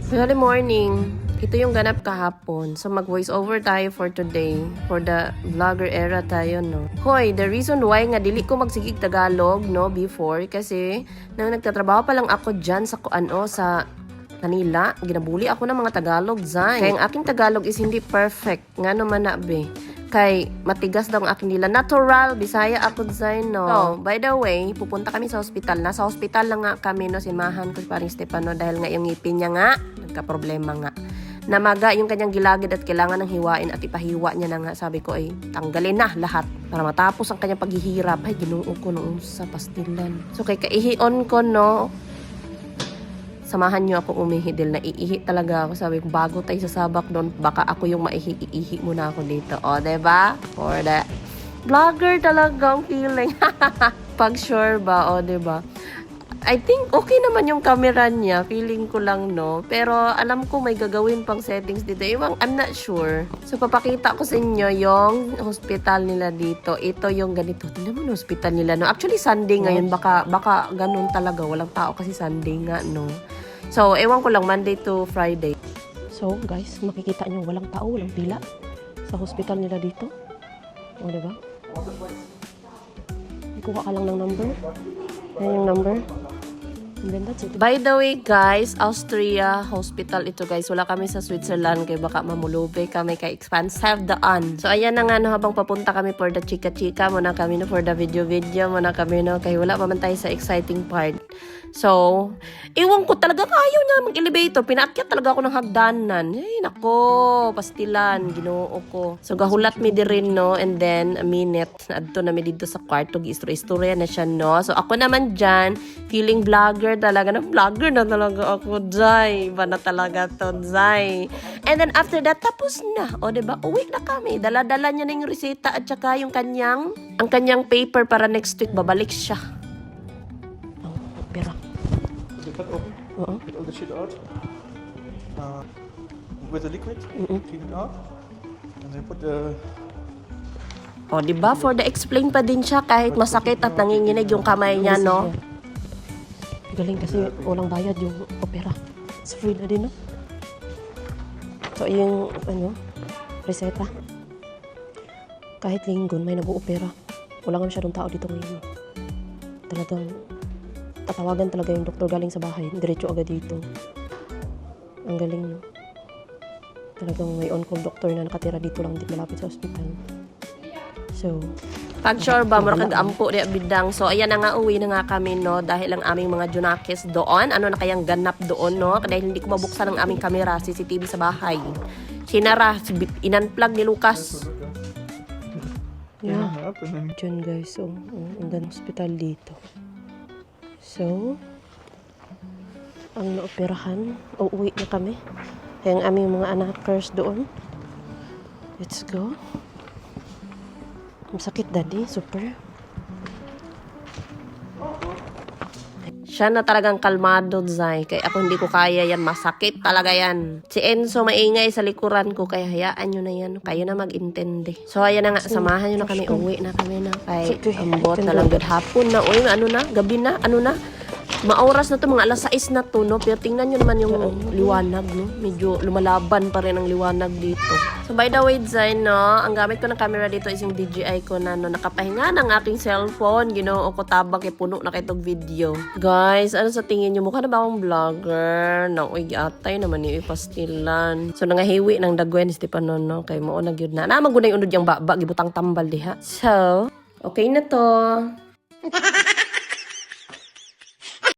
Early morning. Ito yung ganap kahapon. So, mag-voice over tayo for today. For the vlogger era tayo, no? Hoy, the reason why nga dili ko magsigig Tagalog, no, before, kasi nang nagtatrabaho pa lang ako dyan sa sa Manila, ginabuli ako ng mga Tagalog, zay. Kaya ang aking Tagalog is hindi perfect. Nga naman na, be. Kay matigas daw ang aking nila. Natural, Bisaya ako design, no. So, by the way, pupunta kami sa hospital. Nasa hospital lang nga kami, no, simahan ko paring Stefano dahil nga yung ngipin niya nga, nagka-problema nga. Namaga yung kanyang gilagid at kailangan ng hiwain at ipahiwa niya na nga. Sabi ko ay tanggalin na lahat para matapos ang kanyang paghihirap. Ay, ginuo ko noong sa pastilan. So, kay kaihion ko, no, samahan niyo ako umihi dahil naiihi talaga ako. Sabi ko, bago tayo sasabak doon, baka ako yung maihi muna ako dito. O, diba? For the vlogger talagang feeling. Pag sure ba, o, diba? I think okay naman yung camera niya. Feeling ko lang, no? Pero alam ko may gagawin pang settings dito. I'm not sure. So, papakita ko sa inyo yung hospital nila dito. Ito yung ganito. Tingnan mo yung hospital nila, no? Actually, Sunday ngayon. Baka ganun talaga. Walang tao kasi Sunday nga, no? So, ewan ko lang, Monday to Friday. So, guys, makikita nyo walang tao, walang pila sa hospital nila dito. O, diba? Kuha ka lang ng number. Yan yung number. And then that's it. By the way, guys, Austria Hospital ito, guys. Wala kami sa Switzerland kaya baka mamulube kami kay expensive daan. So, ayan na nga, no, habang papunta kami for the chika-chika, muna kami, no, for the video, muna kami, no, kaya wala pa man tayo sa exciting part. So, iwan ko talaga, ayaw niya mag-elevator. Pinaakyat talaga ako ng hagdanan. Ay, nako, pastilan, ginoo ko. So, gahulat mi di rin, no, and then, a minute, adto na mi dito sa kwarto, istorya na siya, no. So, ako naman dyan, feeling vlogger talaga, na vlogger na talaga ako, Zay. Iba na talaga to, Zay. And then, after that, tapos na. O, diba, uwi na kami. Dala-dala niya na yung reseta at saka yung kanyang paper para next week, babalik siya. Pera. The cut open. Get all the shit out. With the liquid, clean it out. And then put the... O, diba? For the explain pa din siya kahit masakit at nanginginig yung kamay niya, no? Galing kasi walang bayad yung opera. It's free na din, no? So, yung, reseta. Kahit linggon, may nag-oopera. Wala nga masyadong tao dito ngayon. Talagang tatawagan talaga yung doktor galing sa bahay. Diretso agad dito. Ang galing, no? Talagang may on-call doktor na nakatira dito lang, di malapit sa hospital. So, pag sure ba, marakag ampo di bidang. So, ayan na nga, uwi na nga kami, no? Dahil ang aming mga junakis doon. Ano na kayang ganap doon, no? Dahil hindi ko mabuksan ang aming camera, CCTV sa bahay. Sinara, in-unplug ni Lucas. Yeah. Diyan, guys. So, ang hospital dito. So, ang naoperahan, uuwi na kami. Kaya ang aming mga anak-kers doon. Let's go. Masakit, daddy. Super. Siya na talagang kalmado, Zay. Kaya ako hindi ko kaya yan. Masakit talaga yan. Si Enzo maingay sa likuran ko. Kaya hayaan nyo na yan. Kayo na mag-intindi. So, ayan na nga. Samahan nyo na kami. Uwi na kami na. Kay ambot na lang. Good hapon na. Uy, ano na? Gabi na? Ano na? Maoras na to, mga alas 6 na to, no? Pero tingnan nyo naman yung liwanag, no? Medyo lumalaban pa rin ang liwanag dito. So, by the way, Zayn, no? Ang gamit ko ng camera dito is yung DJI ko na, no? Nakapahinga ng aking cellphone. Ginoo ko tabang kay puno na kitong video. Guys, ano sa tingin nyo? Mukha na ba akong vlogger? No, uy, atay naman yung ipastilan. So, nangahiwi ng dagwen, Stefano, no? Kay mo, nagyod na. Magunay unod yung baba, gibutang tambal diha. So, okay na to.